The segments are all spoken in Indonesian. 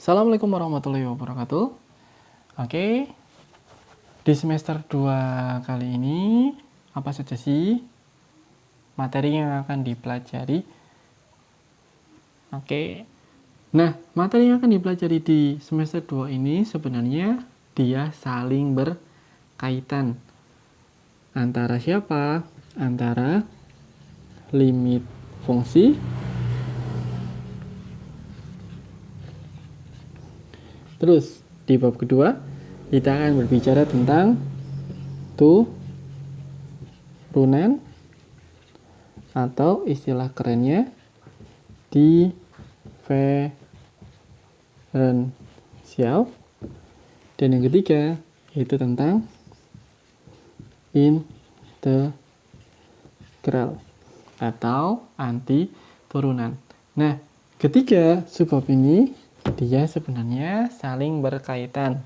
Assalamualaikum warahmatullahi wabarakatuh. Oke, di semester 2 kali ini, apa saja sih materi yang akan dipelajari? Oke, nah materi yang akan dipelajari di semester 2 ini sebenarnya dia saling berkaitan. Antara siapa? Antara limit fungsi terus di bab kedua kita akan berbicara tentang turunan atau istilah kerennya diferensial, dan yang ketiga yaitu tentang integral atau anti turunan. Nah, ketiga subbab ini dia sebenarnya saling berkaitan.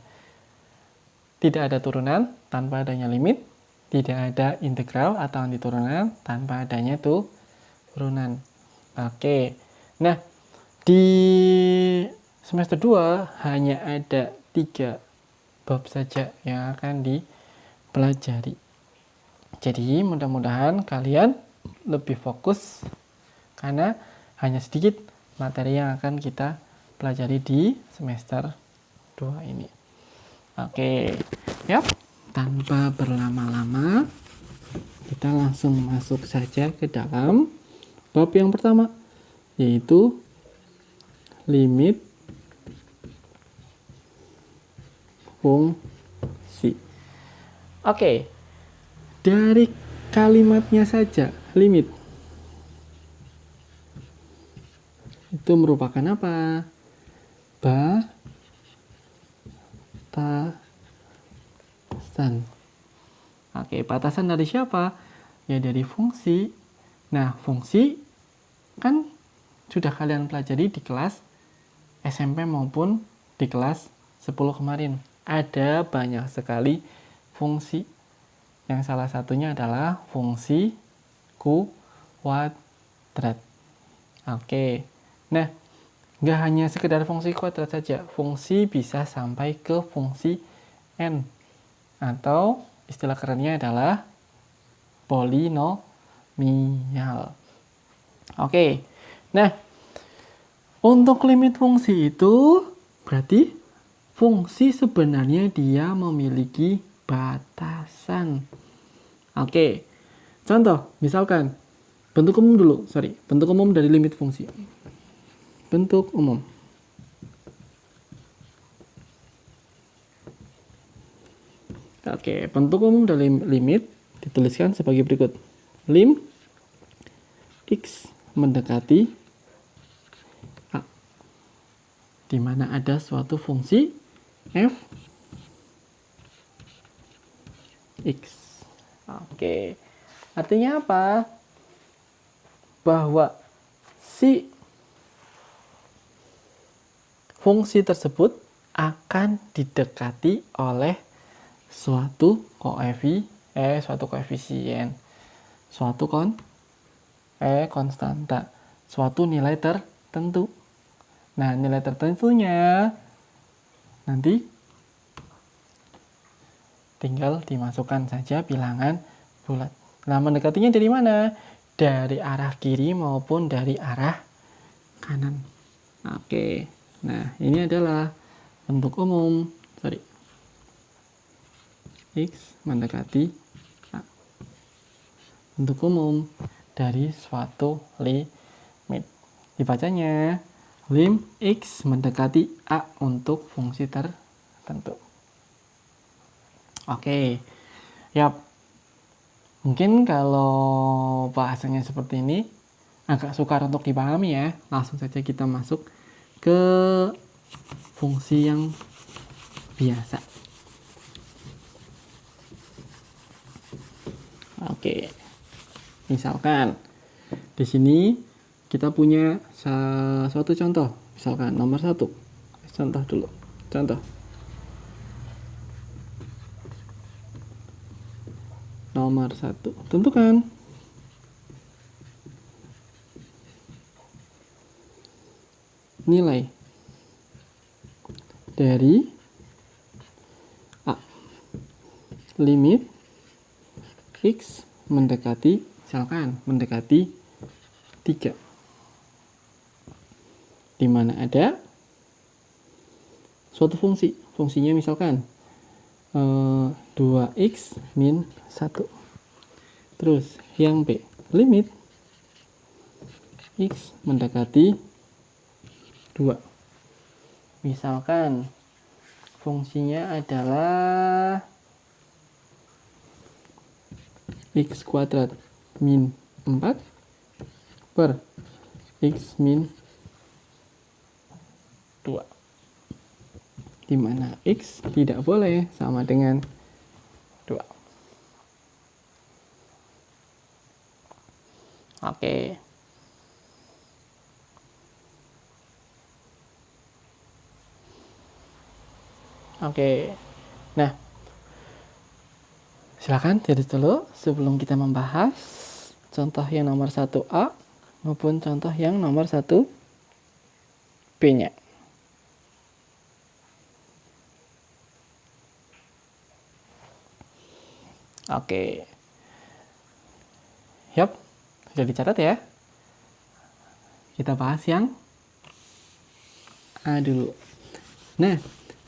Tidak ada turunan tanpa adanya limit, tidak ada integral atau anti turunan tanpa adanya turunan. Oke, nah di semester 2 hanya ada 3 bab saja yang akan dipelajari. Jadi mudah-mudahan kalian lebih fokus karena hanya sedikit materi yang akan kita pelajari di semester 2 ini. Oke, yap, tanpa berlama-lama kita langsung masuk saja ke dalam bab yang pertama, yaitu limit fungsi. Oke, dari kalimatnya saja, limit itu merupakan apa? Batasan. Oke, batasan dari siapa? Ya dari fungsi. Nah, fungsi kan sudah kalian pelajari di kelas SMP maupun di kelas 10 kemarin. Ada banyak sekali fungsi. Yang salah satunya adalah fungsi kuadrat. Oke. Nah, nggak hanya sekedar fungsi kuadrat saja, fungsi bisa sampai ke fungsi n, atau istilah kerennya adalah polinomial. Oke, nah untuk limit fungsi itu berarti fungsi sebenarnya dia memiliki batasan. Oke, contoh misalkan bentuk umum dulu, bentuk umum dari limit fungsi. Bentuk umum. Oke, bentuk umum dari limit dituliskan sebagai berikut. Lim x mendekati a, di mana ada suatu fungsi f x. Oke, artinya apa? Bahwa si fungsi tersebut akan didekati oleh suatu koefisien, suatu konstanta, suatu nilai tertentu. Nah, nilai tertentunya nanti tinggal dimasukkan saja bilangan bulat. Nah, mendekatinya dari mana? Dari arah kiri maupun dari arah kanan. Oke. Nah, ini adalah bentuk umum. X mendekati A. Bentuk umum dari suatu limit. Dibacanya lim X mendekati A untuk fungsi tertentu. Oke. Yap. Mungkin kalau bahasanya seperti ini agak sukar untuk dipahami ya. Langsung saja kita masuk ke fungsi yang biasa. Oke. Misalkan di sini kita punya suatu contoh. Misalkan nomor 1. Contoh dulu. Contoh. Nomor 1. Tentukan nilai dari A. Limit X mendekati, misalkan mendekati 3. Di mana ada suatu fungsi. Fungsinya misalkan 2x min 1. Terus yang B, limit X mendekati 2. Misalkan fungsinya adalah X kuadrat min 4 per X min 2. Di mana X tidak boleh sama dengan 2. Oke. Oke. Nah, silakan tulis dulu sebelum kita membahas contoh yang nomor 1A maupun contoh yang nomor 1B-nya. Oke. Yap, sudah dicatat ya. Kita bahas yang A dulu. Nah,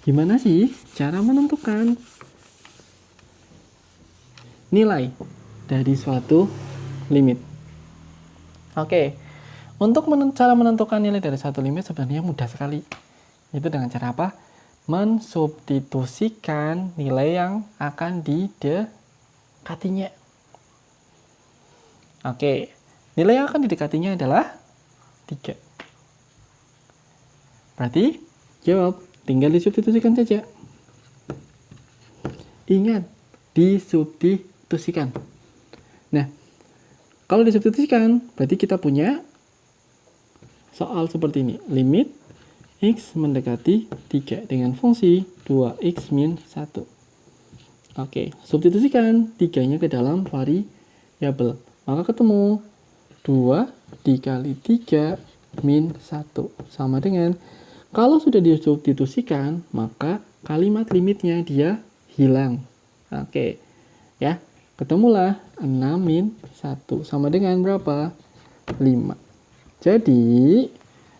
gimana sih cara menentukan nilai dari suatu limit? Oke, untuk cara menentukan nilai dari suatu limit sebenarnya mudah sekali. Itu dengan cara apa? Mensubstitusikan nilai yang akan didekatinya. Oke, nilai yang akan didekatinya adalah 3. Berarti jawab, tinggal disubstitusikan saja. Ingat, disubstitusikan. Nah, kalau disubstitusikan, berarti kita punya soal seperti ini. Limit X mendekati 3 dengan fungsi 2x min 1. Oke, substitusikan 3-nya ke dalam variabel. Maka ketemu 2 dikali 3 min 1. Sama dengan, kalau sudah disubstitusikan, maka kalimat limitnya dia hilang. Oke, ya. Ketemulah 6 min 1. Sama dengan berapa? 5. Jadi,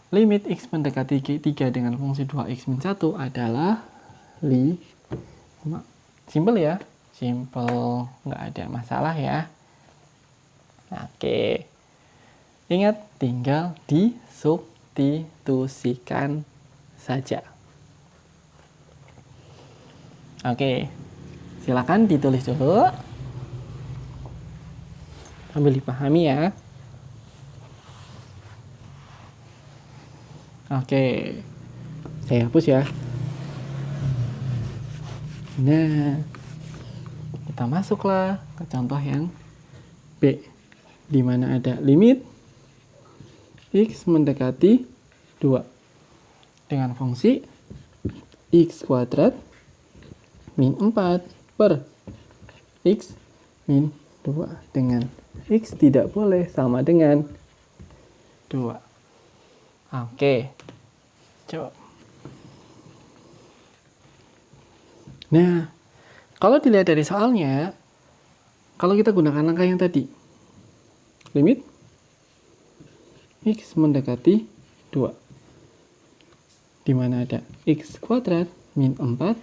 limit X mendekati 3 dengan fungsi 2x min 1 adalah 5. Simpel ya? Simpel, nggak ada masalah ya. Oke. Ingat, tinggal disubstitusikan saja. Oke. Silakan ditulis dulu. Sambil dipahami ya. Oke, saya hapus ya. Nah, kita masuklah ke contoh yang B, di mana ada limit X mendekati 2 dengan fungsi X kuadrat min 4 per X min 2 dengan X tidak boleh sama dengan 2. Oke, coba. Nah, kalau dilihat dari soalnya, kalau kita gunakan langkah yang tadi, limit X mendekati 2, di mana ada X kuadrat min 4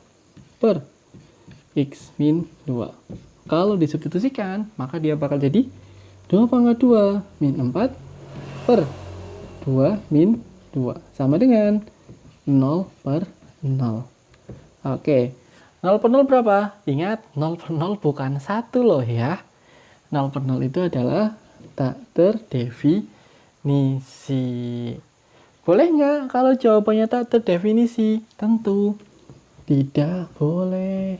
per X min 2. Kalau disubstitusikan, maka dia bakal jadi 2 pangkat 2 min 4 per 2 min 2. Sama dengan 0 per 0. Oke, 0 per 0 berapa? Ingat, 0 per 0 bukan 1 loh ya. 0 per 0 itu adalah tak terdefinisi. Boleh nggak kalau jawabannya tak terdefinisi? Tentu tidak boleh.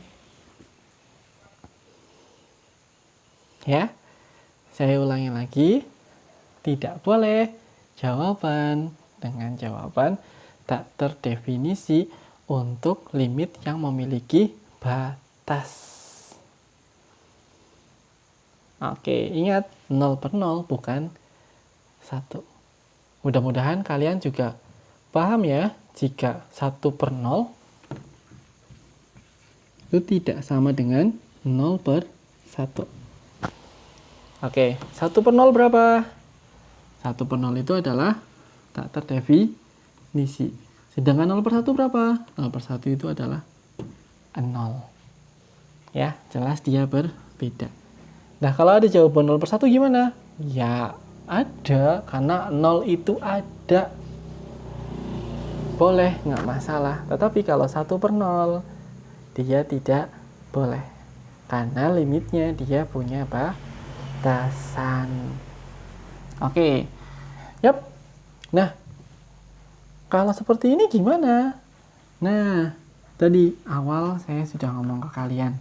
Ya, saya ulangi lagi. Tidak boleh jawaban dengan jawaban tak terdefinisi untuk limit yang memiliki batas. Oke, ingat 0 per 0 bukan 1. Mudah-mudahan kalian juga paham ya, jika 1 per 0 itu tidak sama dengan 0/1. Oke, 1/0 berapa? 1/0 itu adalah tak terdefinisi. Sedangkan 0/1 berapa? 0/1 itu adalah 0. Ya, jelas dia berbeda. Nah, kalau ada jawaban 0/1 gimana? Ya, ada, karena 0 itu ada. Boleh, nggak masalah. Tetapi kalau 1/0, dia tidak boleh. Karena limitnya dia punya batasan. Oke. Yap. Nah, kalau seperti ini gimana? Nah, tadi awal saya sudah ngomong ke kalian.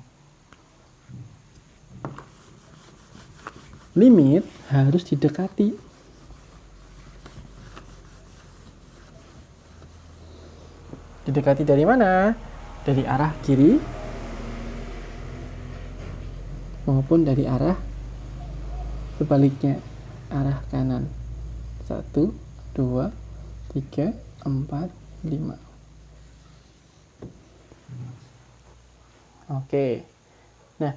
Limit harus didekati. Didekati dari mana? Dari arah kiri maupun dari arah sebaliknya, arah kanan. 1, 2, 3, 4, 5. Oke. Nah,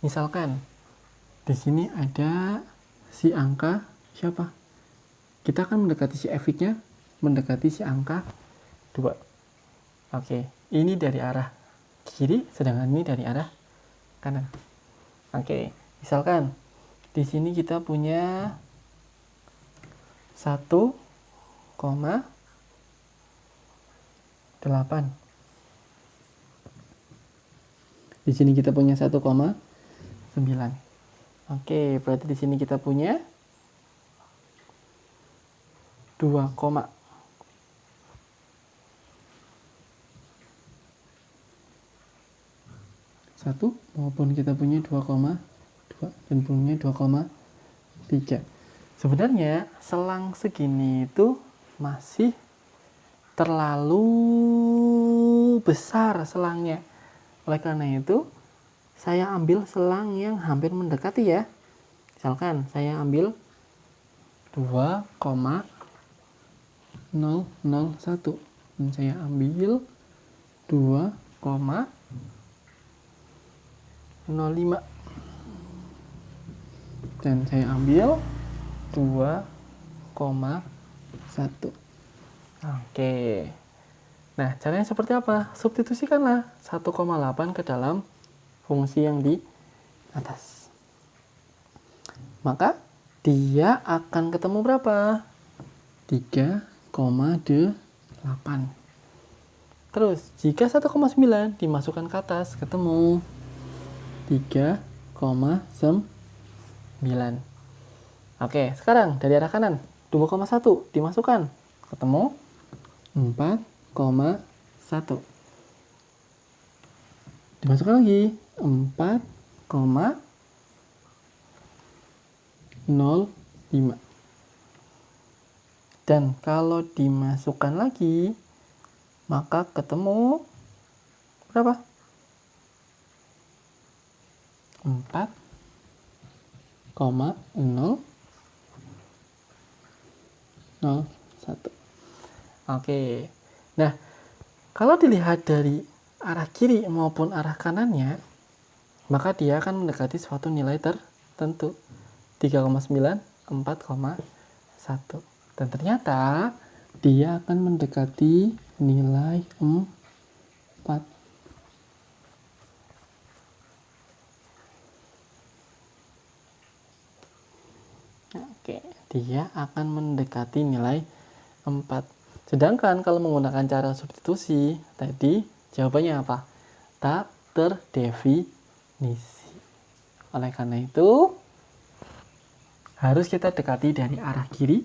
misalkan di sini ada si angka siapa? Kita akan mendekati si f(x)-nya, mendekati si angka 2. Oke, ini dari arah kiri, sedangkan ini dari arah kanan. Oke, misalkan di sini kita punya 1,8. Di sini kita punya 1,9. Oke, berarti di sini kita punya 2, satu maupun kita punya 2,2 dan punya 2,3. Sebenarnya selang segini itu masih terlalu besar selangnya. Oleh karena itu, saya ambil selang yang hampir mendekati ya. Misalkan saya ambil 2,001 dan saya ambil 2,05 dan saya ambil 2,1. Oke. Nah, caranya seperti apa? Substitusikanlah 1,8 ke dalam fungsi yang di atas. Maka dia akan ketemu berapa? 3,8. Terus, jika 1,9 dimasukkan ke atas, ketemu 3,9. Oke, sekarang dari arah kanan, 2,1 dimasukkan, ketemu 4,1. Dimasukkan lagi 4,05. Dan kalau dimasukkan lagi, maka ketemu berapa? 4,001. Oke. Nah, kalau dilihat dari arah kiri maupun arah kanannya, maka dia akan mendekati suatu nilai tertentu. 3,9, 4,1. Dan ternyata dia akan mendekati nilai 4. Oke, dia akan mendekati nilai 4. Sedangkan kalau menggunakan cara substitusi, tadi jawabannya apa? Tak terdefinisi. Oleh karena itu, harus kita dekati dari arah kiri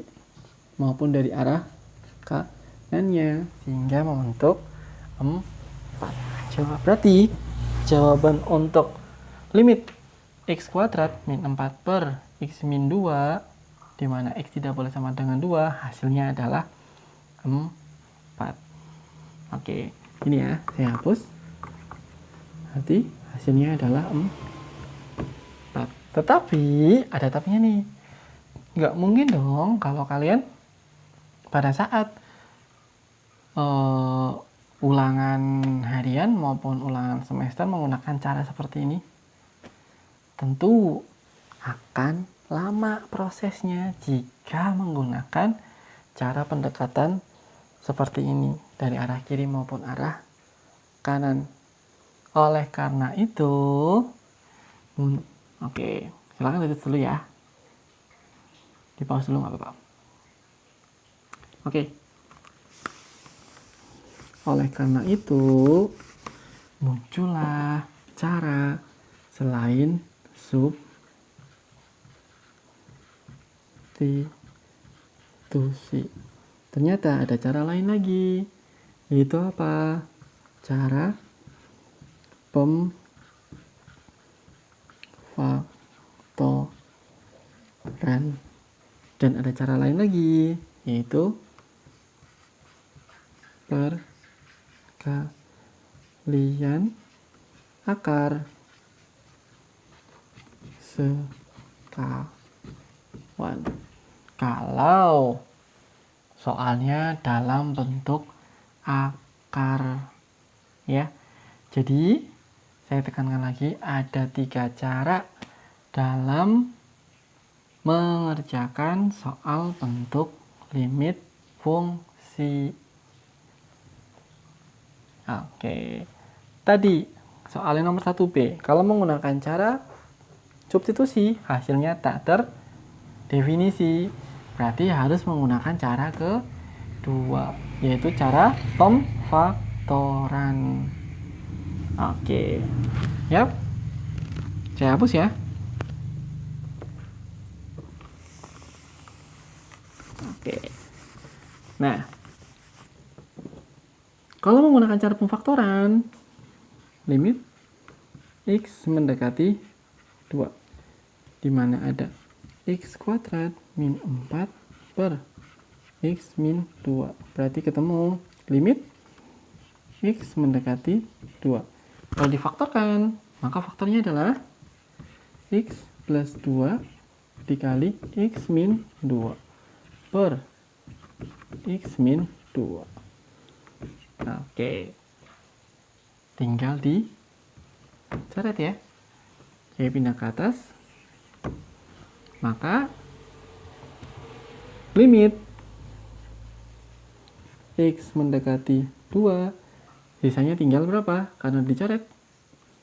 maupun dari arah kanannya, sehingga membentuk 4. Berarti jawaban untuk limit x kuadrat min 4 per x min 2, di mana x tidak boleh sama dengan 2, hasilnya adalah 4. Oke, ini ya, saya hapus. Berarti hasilnya adalah 4. Tetapi, ada tapinya nih. Nggak mungkin dong kalau kalian pada saat ulangan harian maupun ulangan semester menggunakan cara seperti ini? Tentu akan lama prosesnya jika menggunakan cara pendekatan seperti ini dari arah kiri maupun arah kanan. Oleh karena itu, oke, silakan tutup dulu ya. Di pause dulu nggak apa-apa. Oke. Oleh karena itu, muncullah cara selain substitusi. Ternyata ada cara lain lagi. Yaitu apa? Cara pemfaktoran. Dan ada cara lain lagi, yaitu perkalian akar sekawan. Kalau soalnya dalam bentuk akar, ya. Jadi saya tekankan lagi, ada 3 cara dalam mengerjakan soal bentuk limit fungsi. Oke, tadi soalnya nomor 1B, kalau menggunakan cara substitusi hasilnya tak terdefinisi, berarti harus menggunakan cara kedua, yaitu cara pemfaktoran. Oke, yap, saya hapus ya. Oke, nah, kalau menggunakan cara pemfaktoran, limit x mendekati 2, di mana ada x kuadrat min 4 per x min 2. Berarti ketemu limit x mendekati 2. Kalau difaktorkan, maka faktornya adalah x plus 2 dikali x min 2 per x min 2. Oke, tinggal dicoret ya. Saya pindah ke atas, maka limit x mendekati 2, sisanya tinggal berapa? Karena dicoret,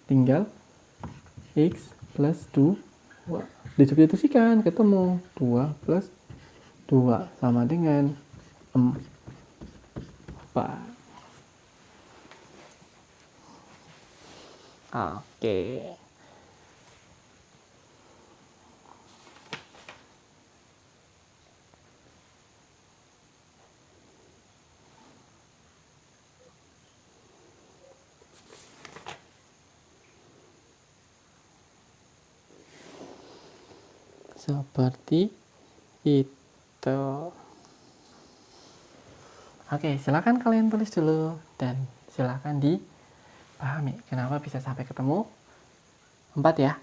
tinggal x plus 2. Disubstitusikan, ketemu 2 plus 2 sama dengan 4. Oke. Seperti itu. Oke, silakan kalian tulis dulu dan silakan dipahami kenapa bisa sampai ketemu 4 ya.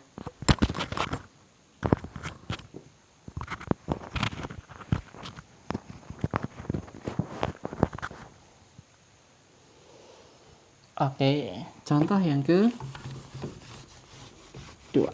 Oke, contoh yang kedua.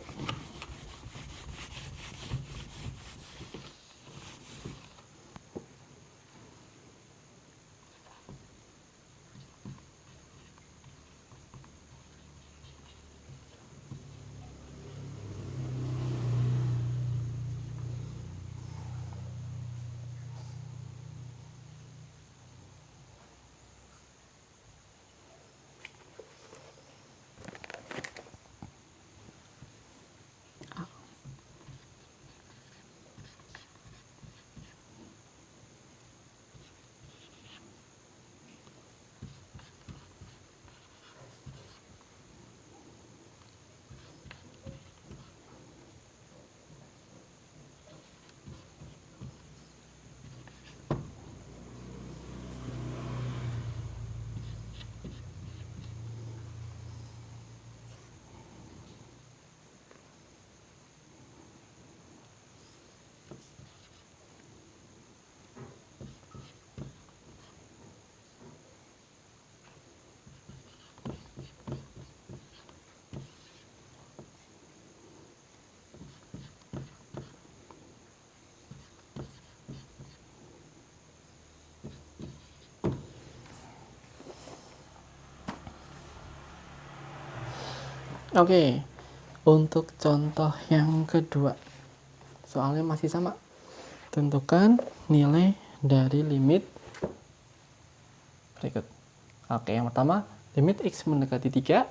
Oke, untuk contoh yang kedua, soalnya masih sama. Tentukan nilai dari limit berikut. Oke, yang pertama, limit x mendekati 3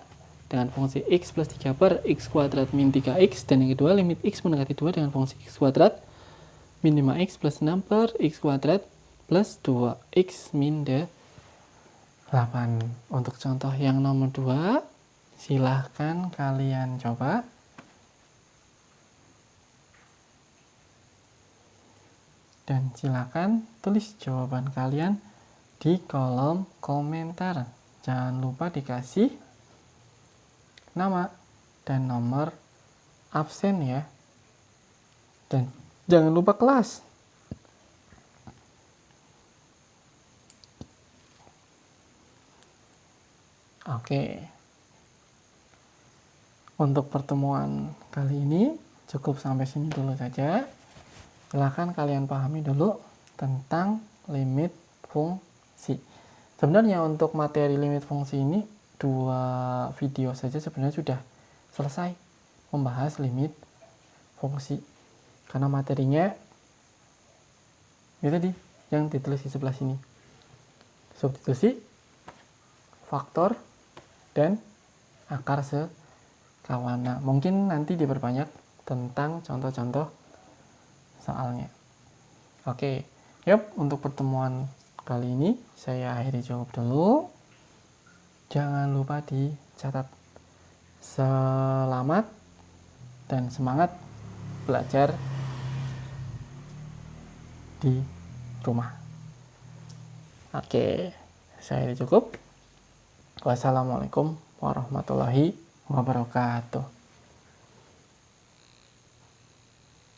dengan fungsi x plus 3 per x kuadrat min 3x. Dan yang kedua, limit x mendekati 2 dengan fungsi x kuadrat min 5x plus 6 per x kuadrat plus 2x min 8. Untuk contoh yang nomor 2, silahkan kalian coba. Dan silahkan tulis jawaban kalian di kolom komentar. Jangan lupa dikasih nama dan nomor absen ya. Dan jangan lupa kelas. Oke. Untuk pertemuan kali ini cukup sampai sini dulu saja. Silahkan kalian pahami dulu tentang limit fungsi. Sebenarnya untuk materi limit fungsi ini 2 video saja sebenarnya sudah selesai membahas limit fungsi. Karena materinya itu tadi yang ditulis di sebelah sini. Substitusi, faktor, dan akar sekawana. Mungkin nanti diperbanyak tentang contoh-contoh soalnya. Oke, untuk pertemuan kali ini saya akhiri cukup dulu. Jangan lupa dicatat. Selamat dan semangat belajar di rumah. Oke, saya akhiri cukup. Wassalamualaikum warahmatullahi wabarakatuh.